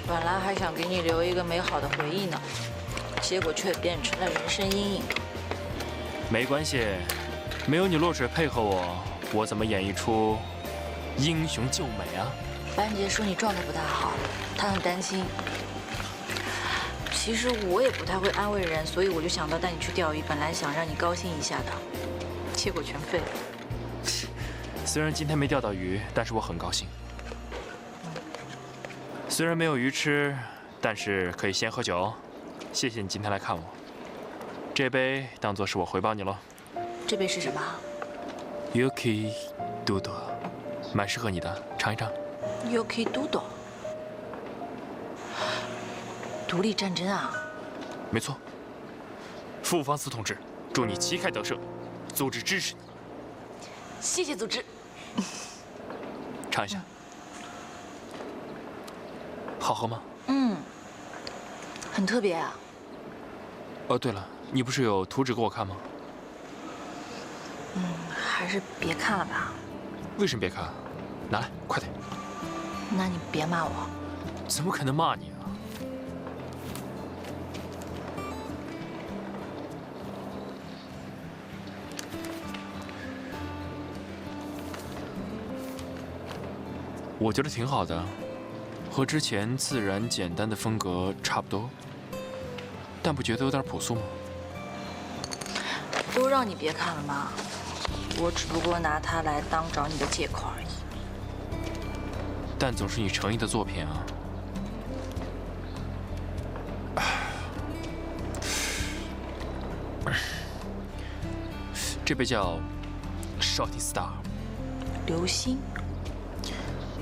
本来还想给你留一个美好的回忆呢，结果却变成了人生阴影。没关系，没有你落水配合我，我怎么演绎出英雄救美啊？班杰说你状态不太好，他很担心。其实我也不太会安慰人，所以我就想到带你去钓鱼，本来想让你高兴一下的，结果全废了。虽然今天没钓到鱼，但是我很高兴。虽然没有鱼吃，但是可以先喝酒。谢谢你今天来看我，这杯当做是我回报你喽。这杯是什么 Yuki Doodle， 蛮适合你的，尝一尝。？Yuki Doodle， 独立战争啊？没错。傅方四同志，祝你旗开得胜，组织支持你。谢谢组织。尝一下。好喝吗？很特别啊。哦，对了，你不是有图纸给我看吗？还是别看了吧。为什么别看？拿来，快点！那你别骂我。怎么可能骂你啊？我觉得挺好的，和之前自然简单的风格差不多，但不觉得有点朴素吗？都让你别看了吗？我只不过拿它来当找你的借口而已。但总是你诚意的作品啊。这杯叫 Shooting Star， 流星。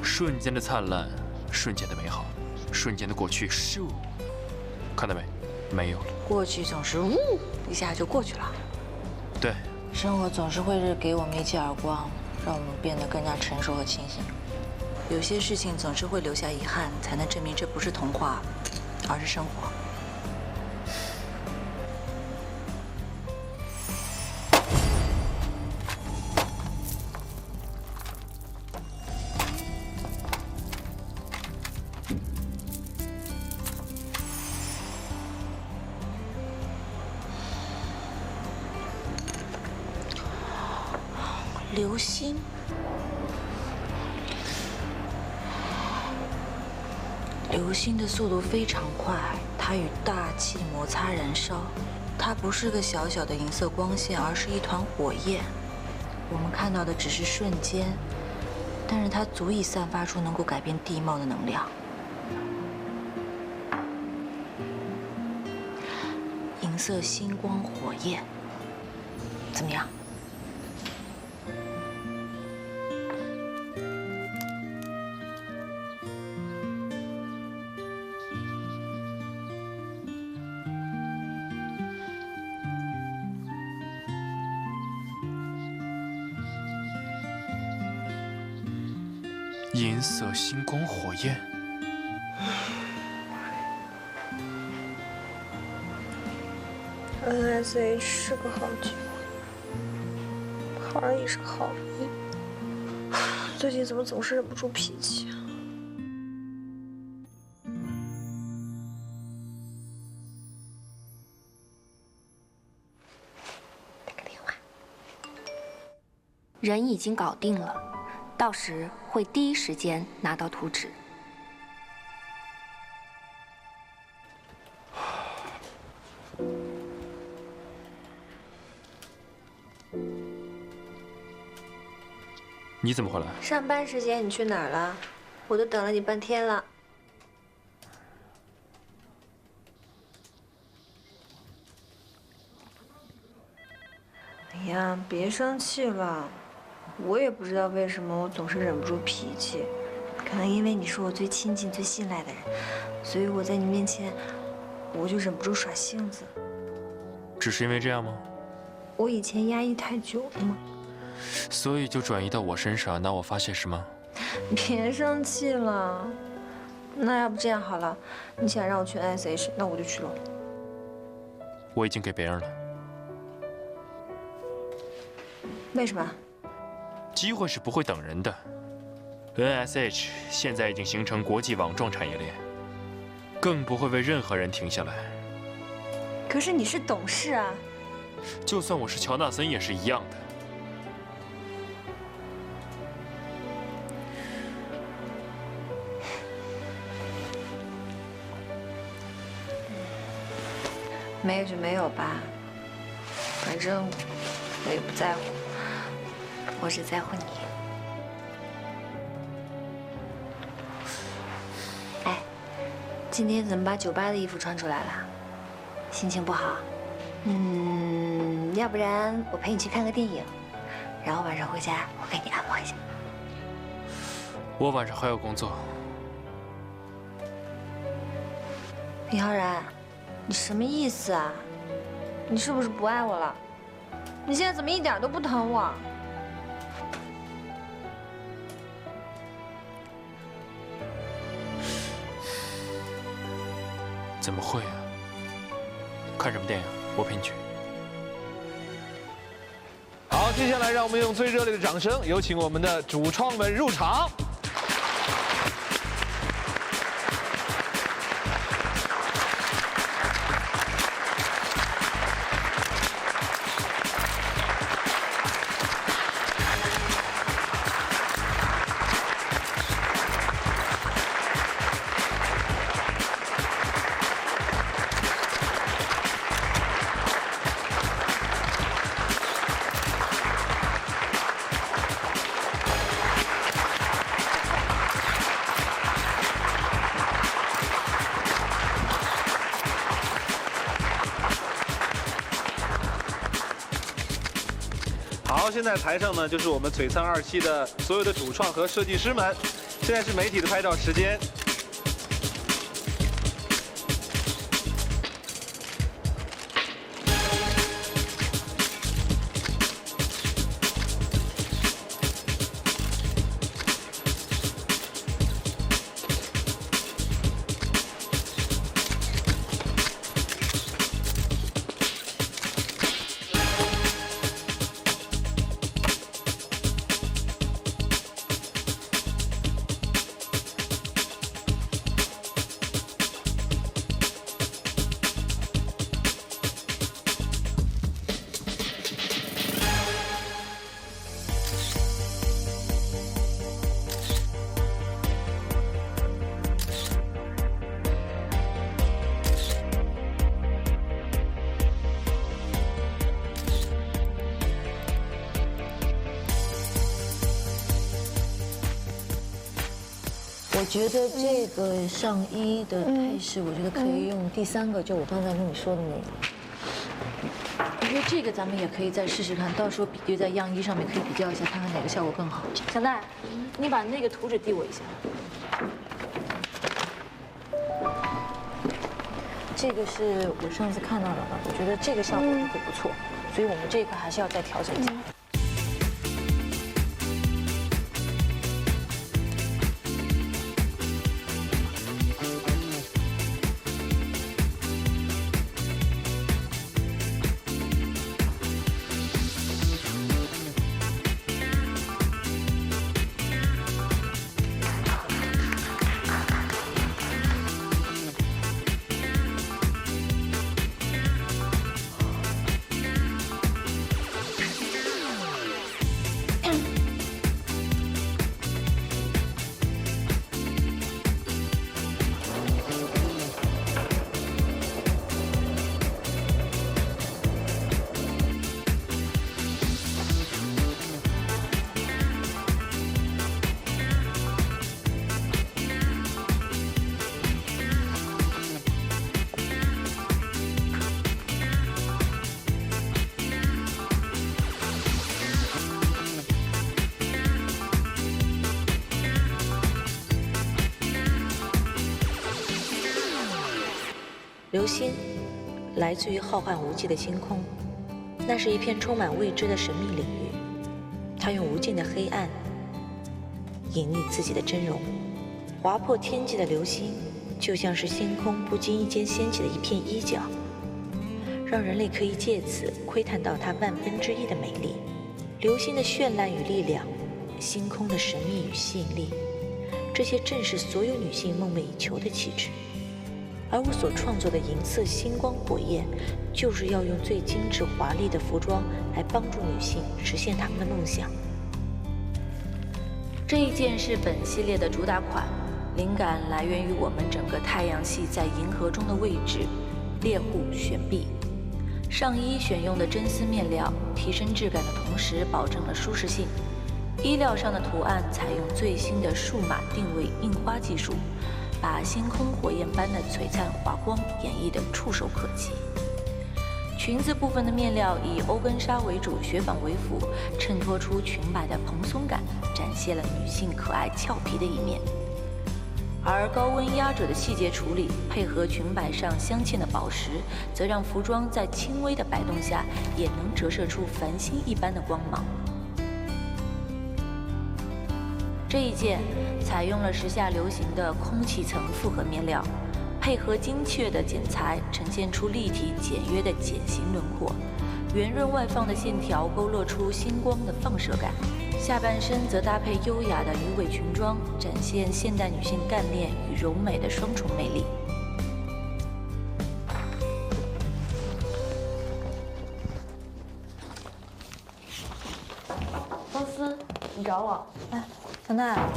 瞬间的灿烂，瞬间的美好，瞬间的过去，咻，看到没？没有了。过去总是呜一下就过去了。对，生活总是会给我们一记耳光，让我们变得更加成熟和清醒。有些事情总是会留下遗憾，才能证明这不是童话，而是生活。流星，流星的速度非常快，它与大气摩擦燃烧。它不是个小小的银色光线，而是一团火焰。我们看到的只是瞬间，但是它足以散发出能够改变地貌的能量。银色星光火焰，怎么样？银色星光火焰。NSH 是个好计划，好人也是个好人。最近怎么总是忍不住脾气啊？打个电话。人已经搞定了，到时会第一时间拿到图纸。你怎么会来？上班时间你去哪儿了？我都等了你半天了。哎呀，别生气了，我也不知道为什么我总是忍不住脾气，可能因为你是我最亲近、最信赖的人，所以我在你面前，我就忍不住耍性子。只是因为这样吗？我以前压抑太久了吗？所以就转移到我身上，拿我发泄是吗？别生气了，那要不这样好了，你想让我去 NSH， 那我就去了。我已经给别人了。为什么？机会是不会等人的。NSH 现在已经形成国际网状产业链，更不会为任何人停下来。可是你是董事啊。就算我是乔纳森，也是一样的。没有就没有吧，反正我也不在乎，我只在乎你。哎，今天怎么把酒吧的衣服穿出来了？心情不好？要不然我陪你去看个电影，然后晚上回家我给你按摩一下。我晚上还要工作。李浩然，你什么意思啊？你是不是不爱我了？你现在怎么一点都不疼我？怎么会啊？看什么电影？我陪你去。好，接下来让我们用最热烈的掌声，有请我们的主创们入场。好，现在台上呢就是我们璀璨2期的所有的主创和设计师们。现在是媒体的拍照时间。我觉得这个上衣的配饰，我觉得可以用第3个，就我刚才跟你说的那个。我觉得这个咱们也可以再试试看，到时候比对在样衣上面可以比较一下，看看哪个效果更好。小奈，你把那个图纸递我一下。这个是我上次看到的了，我觉得这个效果会不错，所以我们这个还是要再调整一下。流星来自于浩瀚无际的星空，那是一片充满未知的神秘领域。它用无尽的黑暗隐匿自己的真容，划破天际的流星就像是星空不经意间掀起的一片衣角，让人类可以借此窥探到它1/1000的美丽。流星的绚烂与力量星空的神秘与吸引力，这些正是所有女性梦寐以求的气质。而我所创作的银色星光火焰，就是要用最精致华丽的服装来帮助女性实现她们的梦想。这一件是本系列的主打款，灵感来源于我们整个太阳系在银河中的位置——猎户旋臂。上衣选用的真丝面料，提升质感的同时保证了舒适性。衣料上的图案采用最新的数码定位印花技术，把星空火焰般的璀璨华光演绎得触手可及。裙子部分的面料以欧根纱为主，雪纺为辅，衬托出裙摆的蓬松感，展现了女性可爱俏皮的一面。而高温压褶的细节处理，配合裙摆上镶嵌的宝石，则让服装在轻微的摆动下也能折射出繁星一般的光芒。这一件采用了时下流行的空气层复合面料，配合精确的剪裁，呈现出立体简约的茧形轮廓，圆润外放的线条勾勒出星光的放射感。下半身则搭配优雅的鱼尾裙装，展现现代女性干练与柔美的双重魅力。方思，你找我？哎，小奈，哎，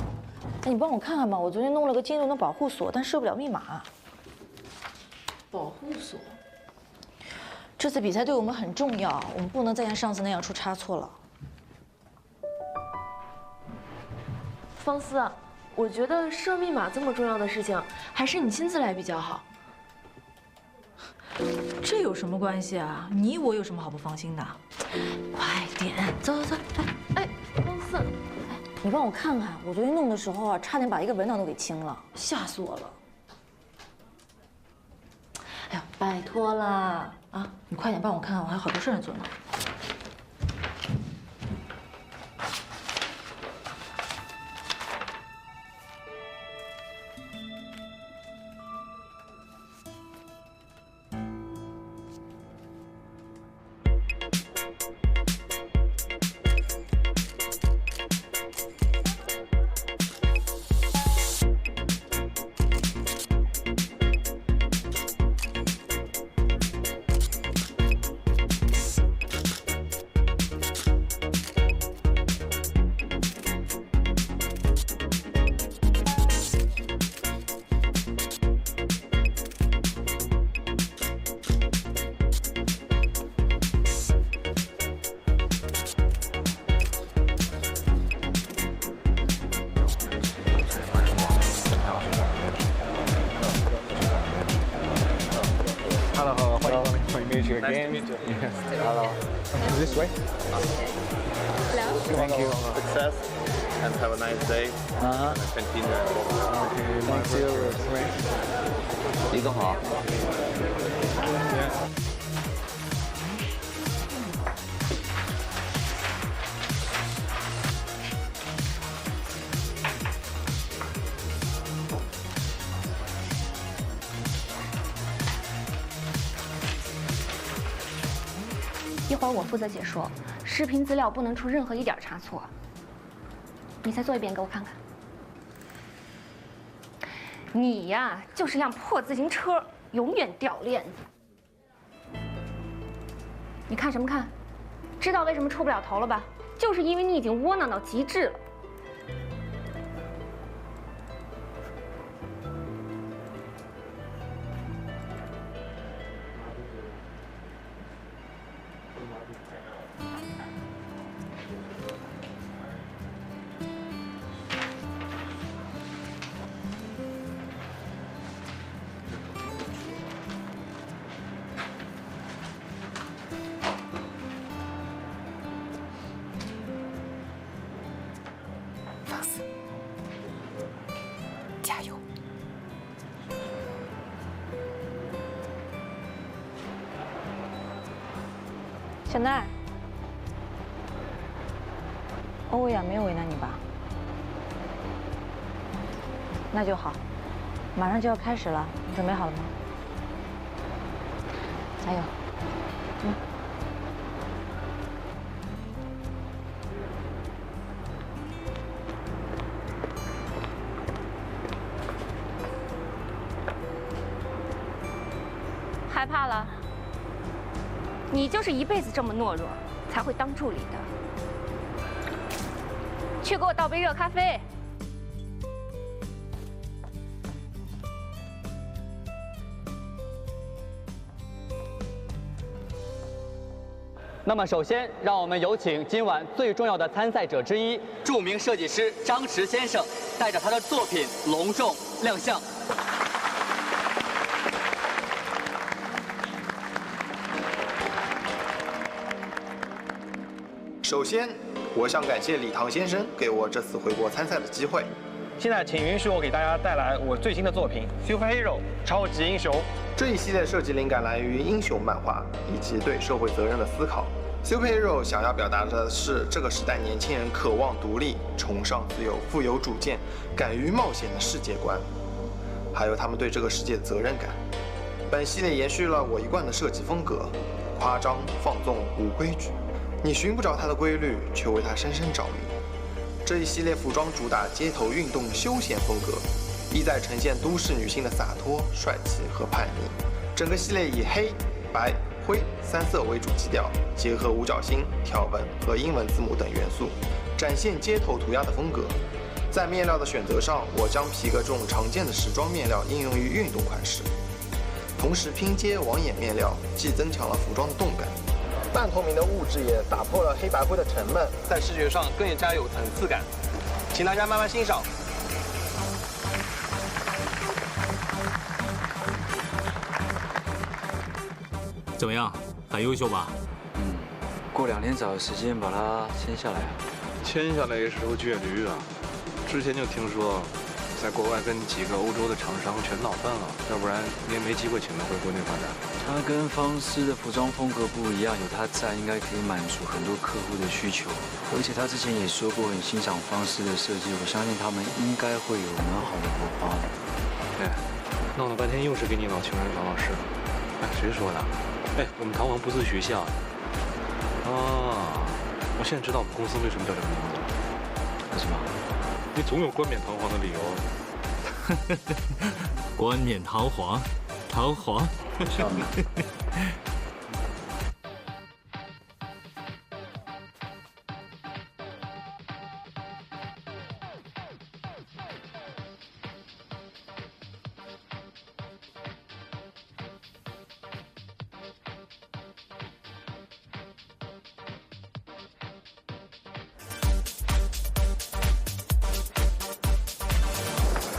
你帮我看看吧，我昨天弄了个金融的保护锁，但设不了密码。保护锁。这次比赛对我们很重要，我们不能再像上次那样出差错了。方思，我觉得设密码这么重要的事情，还是你亲自来比较好。这有什么关系啊？你我有什么好不放心的？快点，走走走，来。哎，方思，哎，你帮我看看，我昨天弄的时候啊，差点把一个文档都给清了，吓死我了。哎呀，拜托啦！啊，你快点帮我看看，我还有好多事儿要做呢。This way. Thank you. Success and have a nice day. Continue. Okay, thank you. 李总好。一会儿我负责解说，视频资料不能出任何一点差错。你再做一遍给我看看。你呀，就是辆破自行车，永远掉链子。你看什么看？知道为什么出不了头了吧？就是因为你已经窝囊到极致了。加油！小奈，欧亚没有为难你吧？那就好，马上就要开始了，你准备好了吗？加油！害怕了？你就是一辈子这么懦弱，才会当助理的。去给我倒杯热咖啡。那么，首先让我们有请今晚最重要的参赛者之一，著名设计师张弛先生，带着他的作品隆重亮相。首先，我想感谢李唐先生给我这次回国参赛的机会。现在，请允许我给大家带来我最新的作品《Superhero》超级英雄。这一系列设计灵感来源于英雄漫画以及对社会责任的思考。Superhero 想要表达的是这个时代年轻人渴望独立、崇尚自由、富有主见、敢于冒险的世界观，还有他们对这个世界的责任感。本系列延续了我一贯的设计风格，夸张、放纵、无规矩。你寻不着它的规律，却为它深深着迷。这一系列服装主打街头运动休闲风格，意在呈现都市女性的洒脱、帅气和叛逆。整个系列以黑、白、灰三色为主基调，结合五角星、条纹和英文字母等元素，展现街头涂鸦的风格。在面料的选择上，我将皮革这种常见的时装面料应用于运动款式，同时拼接网眼面料，既增强了服装的动感。半透明的物质也打破了黑白灰的沉闷，在视觉上更加有层次感，请大家慢慢欣赏。怎么样，很优秀吧？过2天找时间把它签下来。签下来也是头倔驴啊！之前就听说，在国外跟几个欧洲的厂商全闹翻了，要不然你也没机会请他回国内发展。他跟方思的服装风格不一样，有他在应该可以满足很多客户的需求。而且他之前也说过很欣赏方思的设计，我相信他们应该会有蛮好的火花的。哎，弄了半天又是给你老情人找老师。哎，谁说的？哎，我们唐王不是学校。啊，我现在知道我们公司为什么叫这个名字。为什么？你总有冠冕堂皇的理由。冠冕堂皇，堂皇。笑你。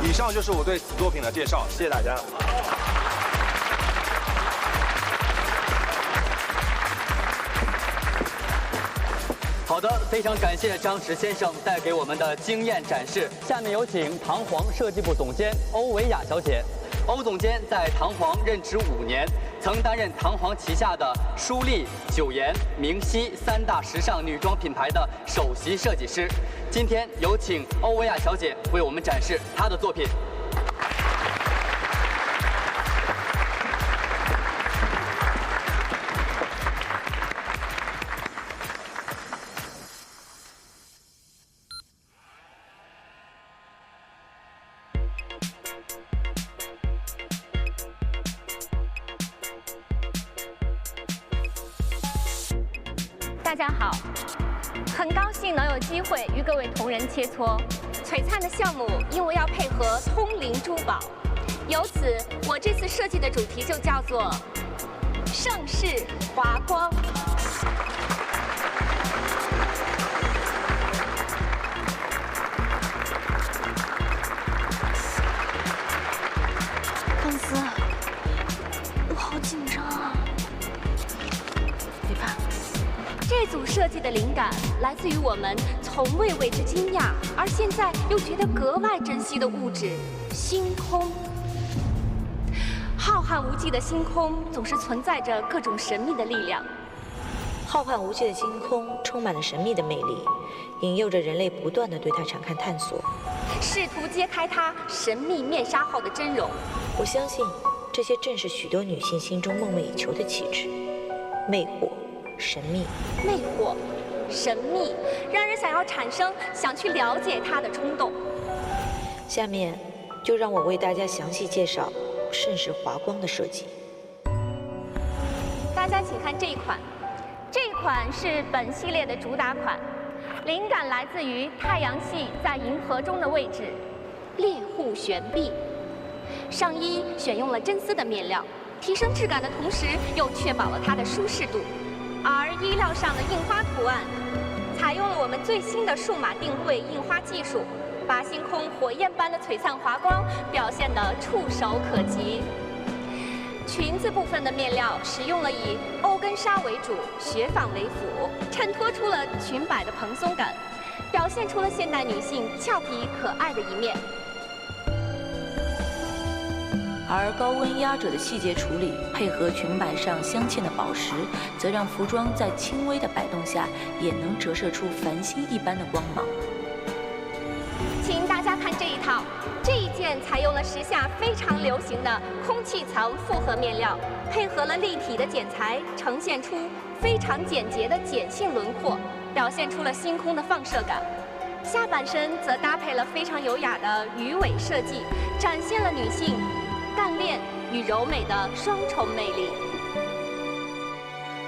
以上就是我对此作品的介绍，谢谢大家。好的，非常感谢张弛先生带给我们的惊艳展示。下面有请唐皇设计部总监欧维雅小姐。欧总监在唐皇任职5年，曾担任唐皇旗下的舒丽、九颜、明熙3大时尚女装品牌的首席设计师。今天有请欧维雅小姐为我们展示她的作品。大家好，很高兴能有机会与各位同仁切磋。璀璨的项目因为要配合通灵珠宝，由此我这次设计的主题就叫做“盛世华光”。公司，我好紧张啊！别怕。这组设计的灵感来自于我们从未为之惊讶，而现在又觉得格外珍惜的物质——星空。浩瀚无际的星空总是存在着各种神秘的力量。浩瀚无际的星空充满了神秘的魅力，引诱着人类不断地对它展开探索，试图揭开它神秘面纱后的真容。我相信，这些正是许多女性心中梦寐以求的气质：魅惑、神秘。魅惑、神秘，让人想要产生想去了解它的冲动。下面就让我为大家详细介绍盛世华光的设计。大家请看这一款，这一款是本系列的主打款，灵感来自于太阳系在银河中的位置，猎户悬臂。上衣选用了真丝的面料，提升质感的同时又确保了它的舒适度。而衣料上的印花图案，采用了我们最新的数码定绘印花技术，把星空火焰般的璀璨华光表现得触手可及。裙子部分的面料使用了以欧根纱为主，雪纺为辅，衬托出了裙摆的蓬松感，表现出了现代女性俏皮可爱的一面。而高温压褶的细节处理，配合裙摆上镶嵌的宝石，则让服装在轻微的摆动下也能折射出繁星一般的光芒。请大家看这一套，这一件采用了时下非常流行的空气层复合面料，配合了立体的剪裁，呈现出非常简洁的碱性轮廓，表现出了星空的放射感。下半身则搭配了非常优雅的鱼尾设计，展现了女性干练与柔美的双重魅力。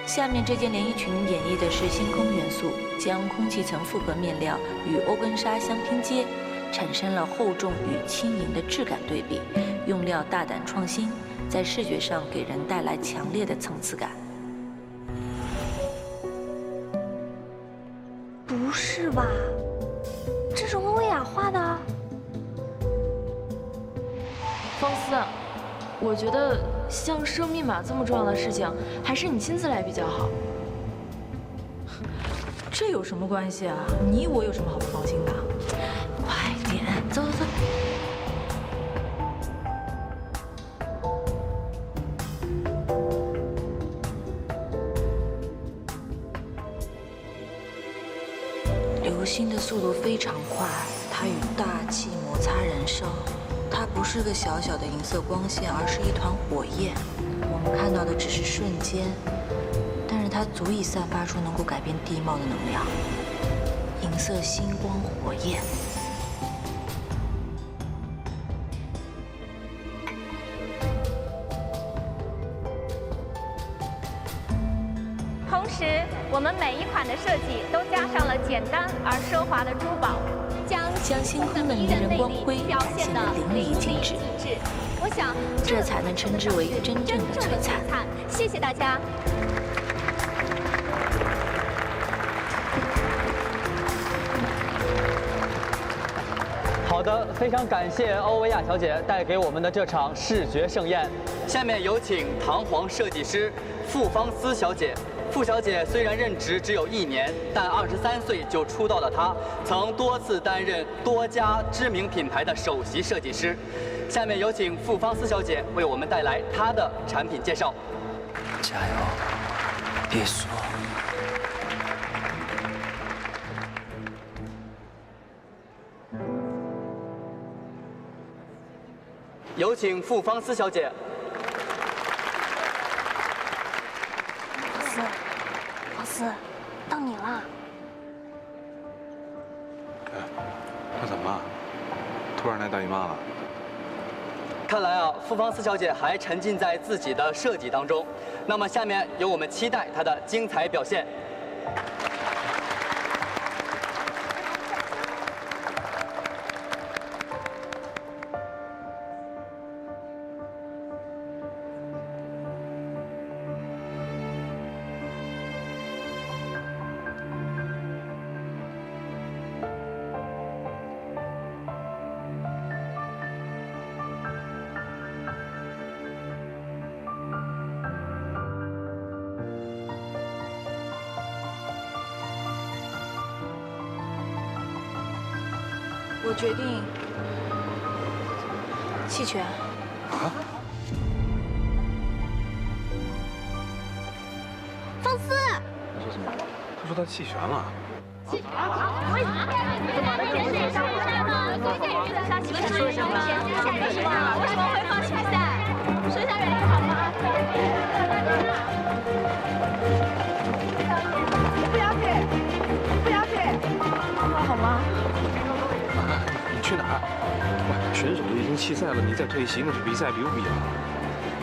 下面这件连衣裙演绎的是星空元素，将空气层复合面料与欧根纱相拼接，产生了厚重与轻盈的质感对比。用料大胆创新，在视觉上给人带来强烈的层次感。不是吧？这是欧维雅画的？方思，我觉得像设密码这么重要的事情，还是你亲自来比较好。这有什么关系啊？你我有什么好不放心的？快点，走走走。流星的速度非常快，它与大气摩擦燃烧。它不是个小小的银色光线，而是一团火焰。我们看到的只是瞬间，但是它足以散发出能够改变地貌的能量。银色星光火焰。同时，我们每一款的设计都加上了简单而奢华的珠宝，将星空的迷人光辉表现得淋漓尽致。我想，这才能称之为真正的璀璨。谢谢大家。好的，非常感谢欧维雅小姐带给我们的这场视觉盛宴。下面有请堂皇设计师傅芳思小姐。傅小姐虽然任职只有1年，但23岁就出道的她，曾多次担任多家知名品牌的首席设计师。下面有请傅芳思小姐为我们带来她的产品介绍。加油，别输。有请傅芳思小姐。王思，到你了。哎，那怎么了？突然来大姨妈了？看来啊，傅芳思小姐还沉浸在自己的设计当中。那么下面由我们期待她的精彩表现。我决定弃权。啊？方思，他说什么？他说他弃权了。弃权？为什么？说什么？为什么会放弃比赛？说一下原因好吗？不要去，不要去，好吗？你去哪儿？喂，选手都已经弃赛了，你再退席，那是比赛，比不比啊？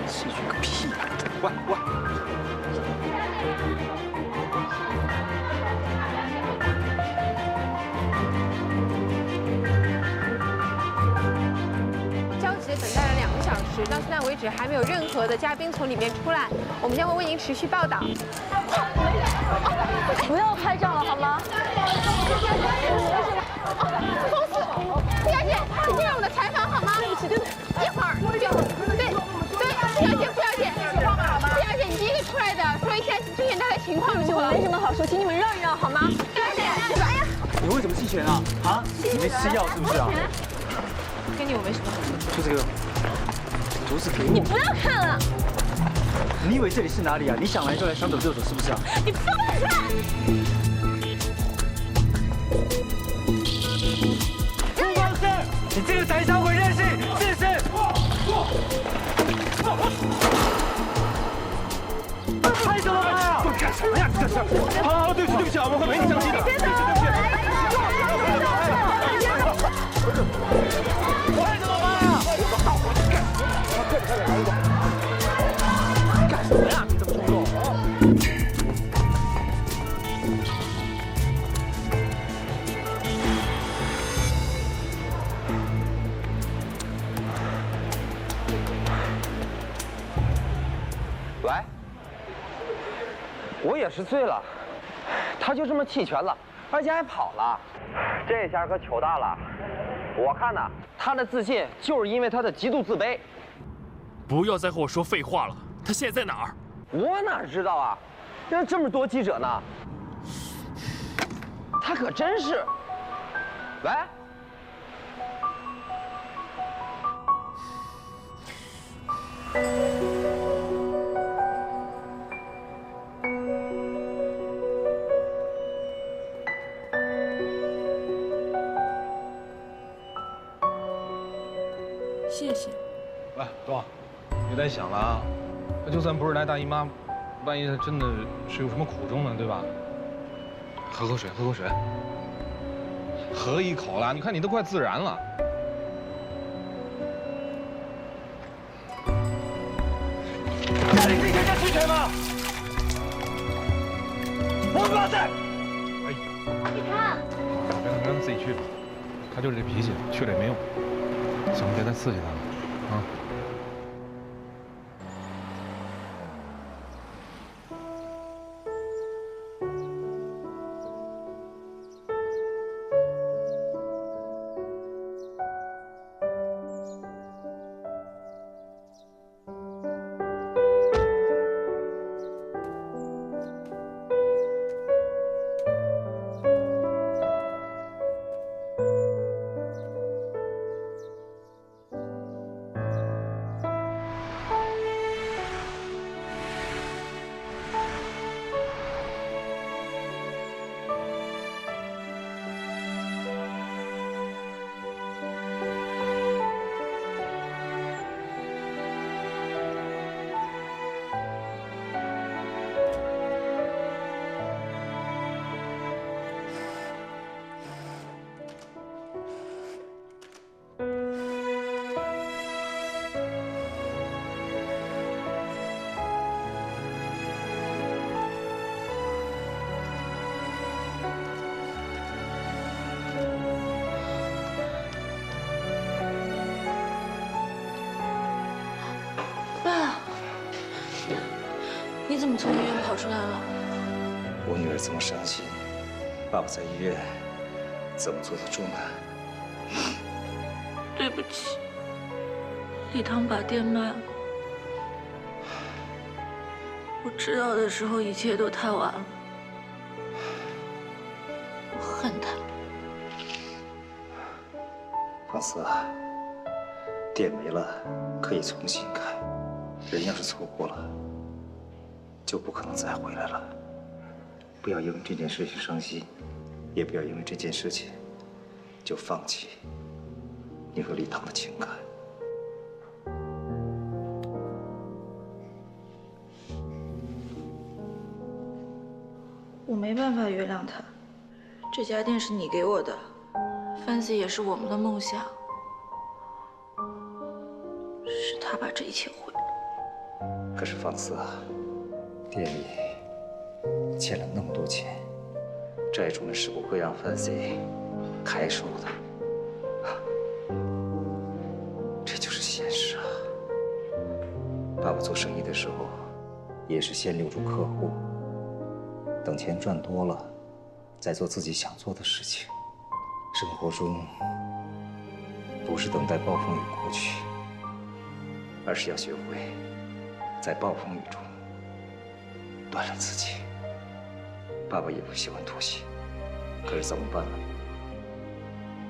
弃权个屁呀！喂喂。时，到现在为止还没有任何的嘉宾从里面出来，我们将会为您持续报道。不要拍照了好吗？公司，毕小姐，请进入我们的采访好吗？对不起，对不起，一会儿就对，付小姐，你第一个出来的，说一下之前大概情况如何？我没什么好说，请你们让一让好吗？毕小姐，哎呀，你为什么弃权啊？啊？你没吃药是不是啊？跟你我没什么好说。就这个，竹子给我。你不要看了！你以为这里是哪里啊？你想来就来，想走就走，是不是啊？你放开！不光是你这个胆小鬼任性，试试！拍什么拍啊？干什么呀？这是！好，对不起，我们会赔你相机的。对不起。拍什么拍啊？干什么呀？你这么冲动！喂，我也是醉了，他就这么弃权了，而且还跑了，这下可糗大了。我看呐，他的自信就是因为他的极度自卑。不要再和我说废话了，他现在在哪儿？我哪知道啊？人这么多记者呢，他可真是。喂。谢谢。喂，壮，别再想了啊！就算不是来大姨妈，万一她真的是有什么苦衷呢，对吧？喝口水，喝口水。喝一口了，你看你都快自燃了。那你之前就弃权吗？王八蛋！哎，你看，让他自己去吧，他就是这脾气，去了也没用。行，别再刺激他了，啊。你怎么从医院跑出来了？我女儿这么伤心，爸爸在医院怎么做得住呢？对不起，礼堂把店卖了。我知道的时候，一切都太晚了。我恨他。方思啊，店没了可以重新开，人要是错过了，就不可能再回来了。不要因为这件事情伤心，也不要因为这件事情就放弃你和礼堂的情感。我没办法原谅他。这家店是你给我的，Fancy也是我们的梦想，是他把这一切毁了。可是方思啊，店里欠了那么多钱，债主们是不会让 Fancy 开手的，这就是现实啊。爸爸做生意的时候，也是先留住客户，等钱赚多了，再做自己想做的事情。生活中不是等待暴风雨过去，而是要学会在暴风雨中锻炼自己。爸爸也不喜欢妥协，可是怎么办呢？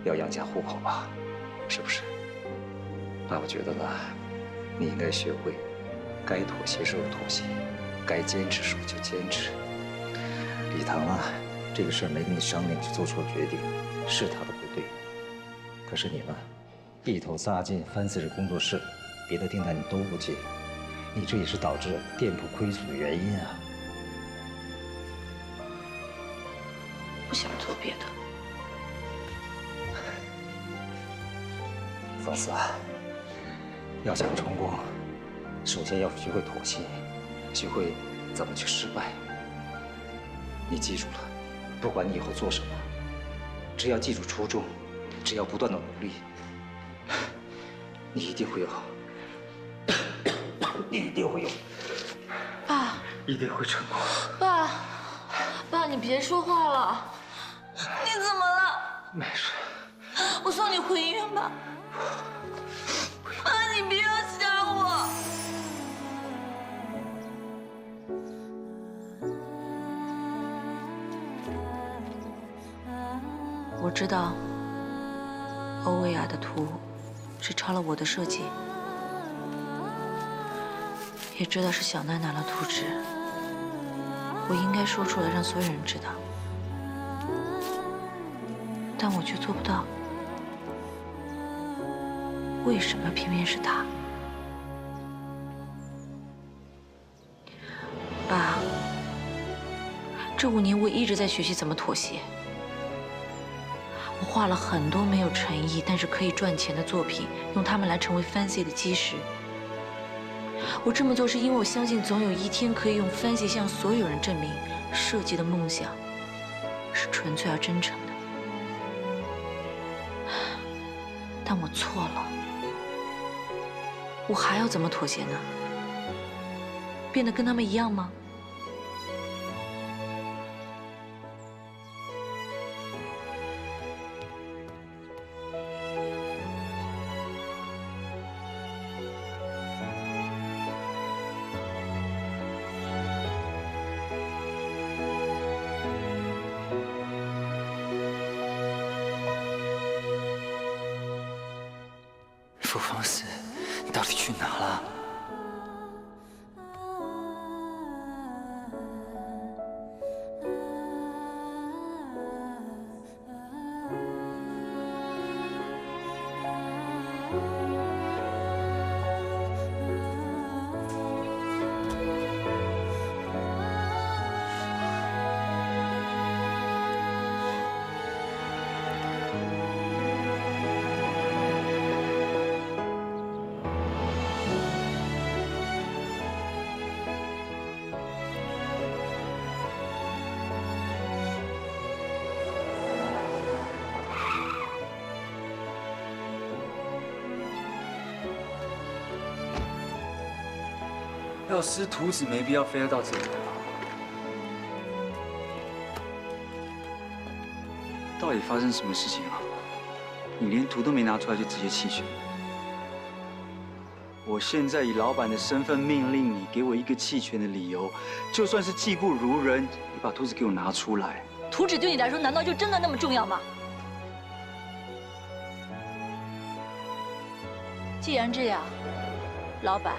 要养家糊口吧，是不是？爸爸觉得呢，你应该学会，该妥协时候妥协，该坚持时候就坚持。礼堂啊，这个事儿没跟你商量就做出了决定，是他的不对。可是你呢，一头扎进Fancy工作室，别的订单你都不接，你这也是导致店铺亏损的原因啊。不想做别的。冯思啊，要想成功，首先要学会妥协，学会怎么去失败。你记住了，不管你以后做什么，只要记住初衷，只要不断的努力，你一定会有，你一定会有，爸，一定会成功。爸，你别说话了。你怎么了？没事。我送你回医院吧。爸，你不要吓我。我知道，欧维雅的图是抄了我的设计，也知道是小奈拿了图纸。我应该说出来，让所有人知道，但我却做不到。为什么偏偏是他？爸，这5年我一直在学习怎么妥协。我画了很多没有诚意但是可以赚钱的作品，用它们来成为Fancy的基石。我这么做是因为我相信总有一天可以用Fancy向所有人证明，设计的梦想是纯粹而真诚的。但我错了，我还要怎么妥协呢？变得跟他们一样吗？傅方思，你到底去哪了？要撕图纸没必要非要到这里来吧？到底发生什么事情啊？你连图都没拿出来就直接弃权？我现在以老板的身份命令你给我一个弃权的理由，就算是技不如人，你把图纸给我拿出来。图纸对你来说难道就真的那么重要吗？既然这样，老板，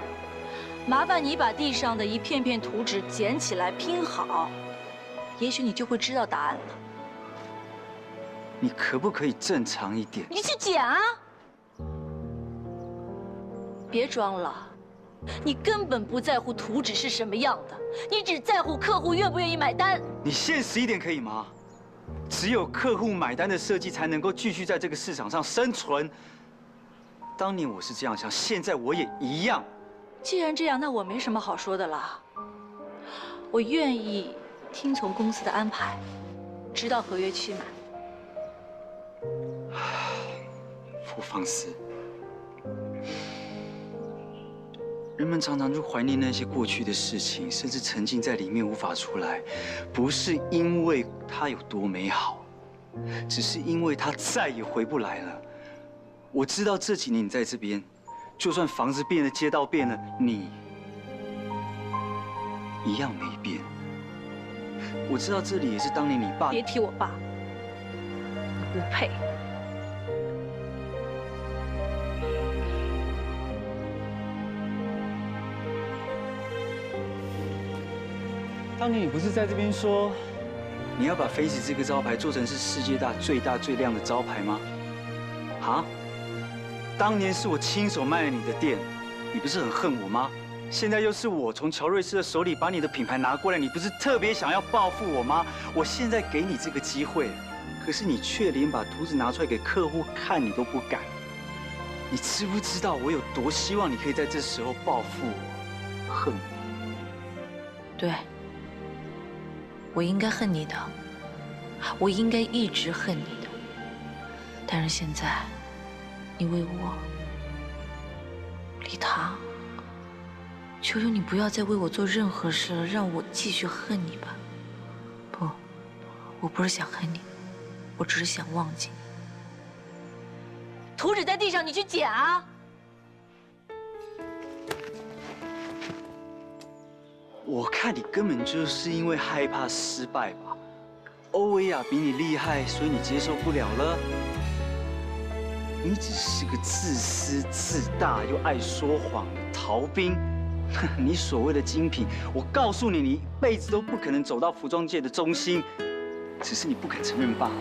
麻烦你把地上的一片片图纸捡起来拼好，也许你就会知道答案了。你可不可以正常一点？你去捡啊！别装了，你根本不在乎图纸是什么样的，你只在乎客户愿不愿意买单。你现实一点可以吗？只有客户买单的设计才能够继续在这个市场上生存。当年我是这样想，现在我也一样。既然这样，那我没什么好说的了。我愿意听从公司的安排，直到合约期满。傅方思，人们常常就怀念那些过去的事情，甚至沉浸在里面无法出来，不是因为它有多美好，只是因为它再也回不来了。我知道这几年你在这边，就算房子变了，街道变了，你一样没变。我知道这里也是当年你爸。别提我爸，你不配。当年你不是在这边说，你要把飞子这个招牌做成是世界最大最亮的招牌吗？啊？当年是我亲手卖了你的店，你不是很恨我吗？现在又是我从乔瑞斯的手里把你的品牌拿过来，你不是特别想要报复我吗？我现在给你这个机会，可是你却连把图纸拿出来给客户看你都不敢。你知不知道我有多希望你可以在这时候报复我、恨我？对。我应该恨你的，我应该一直恨你的。但是现在，你为我，李唐，求求你不要再为我做任何事了，让我继续恨你吧。不，我不是想恨你，我只是想忘记你。图纸在地上，你去捡啊！我看你根本就是因为害怕失败吧。欧维亚比你厉害，所以你接受不了了。你只是个自私自大又爱说谎的逃兵。你所谓的精品，我告诉你，你一辈子都不可能走到服装界的中心，只是你不肯承认罢了。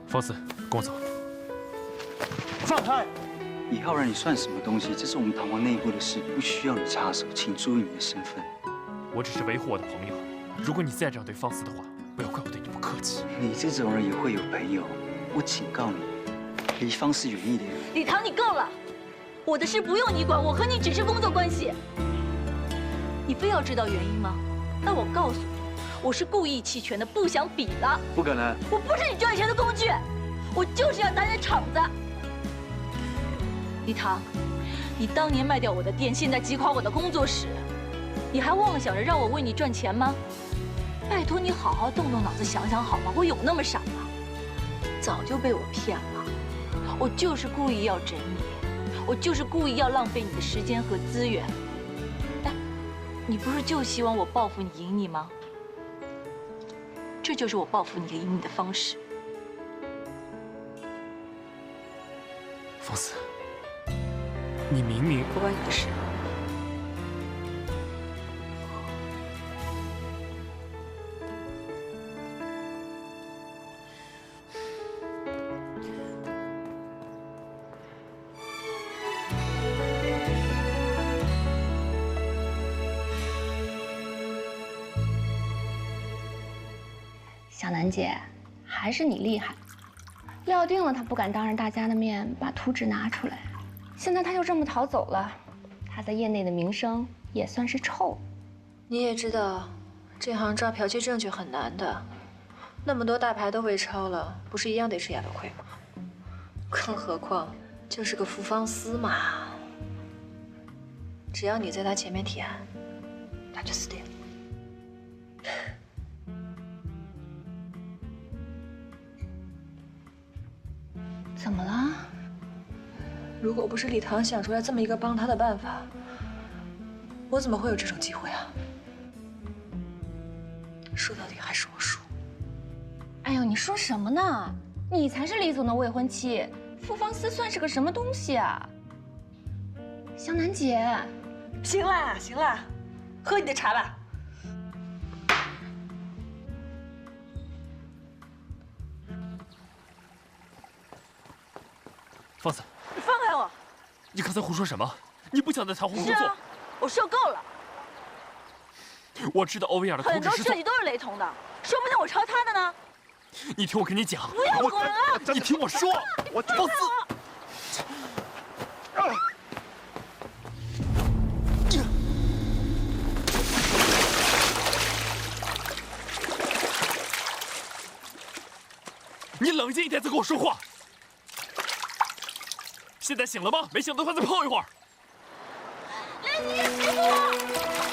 方四，跟我走。放开！以浩然，你算什么东西？这是我们堂皇内部的事，不需要你插手。请注意你的身份。我只是维护我的朋友。如果你再这样对方四的话，不要怪我对你不客气。你这种人也会有朋友，我警告你，离方四远一点。李唐，你够了！我的事不用你管，我和你只是工作关系。你非要知道原因吗？那我告诉你，我是故意弃权的，不想比了。不可能！我不是你赚钱的工具，我就是要打你的场子。李唐，你当年卖掉我的店，现在击垮我的工作室，你还妄想着让我为你赚钱吗？拜托你好好动动脑子想想好吗？我有那么傻吗？早就被我骗了，我就是故意要整你，我就是故意要浪费你的时间和资源。哎，你不是就希望我报复你、赢你吗？这就是我报复你、赢你的方式。方四。你明明不关你的事。小南姐，还是你厉害，料定了他不敢当着大家的面把图纸拿出来。现在他就这么逃走了，他在业内的名声也算是臭。你也知道，这行抓剽窃证据很难的，那么多大牌都被抄了，不是一样得吃哑巴亏吗？更何况就是个傅方思嘛，只要你在他前面提案，他就死定了。怎么了？如果不是李唐想出来这么一个帮他的办法，我怎么会有这种机会啊？说到底还是我输。哎呦，你说什么呢？你才是李总的未婚妻，傅方思算是个什么东西啊？湘南姐，行啦行啦，喝你的茶吧。方四，你放开我！你刚才胡说什么？你不想在唐红工作？是啊，我受够了。我知道欧维尔的图纸是很多设计都是雷同的，说不定我抄他的呢。你听我跟你讲，不要管啊！你听我说，我方四。你冷静一点再跟我说话。现在醒了吗？没醒的话再泡一会儿。莲姐，师傅！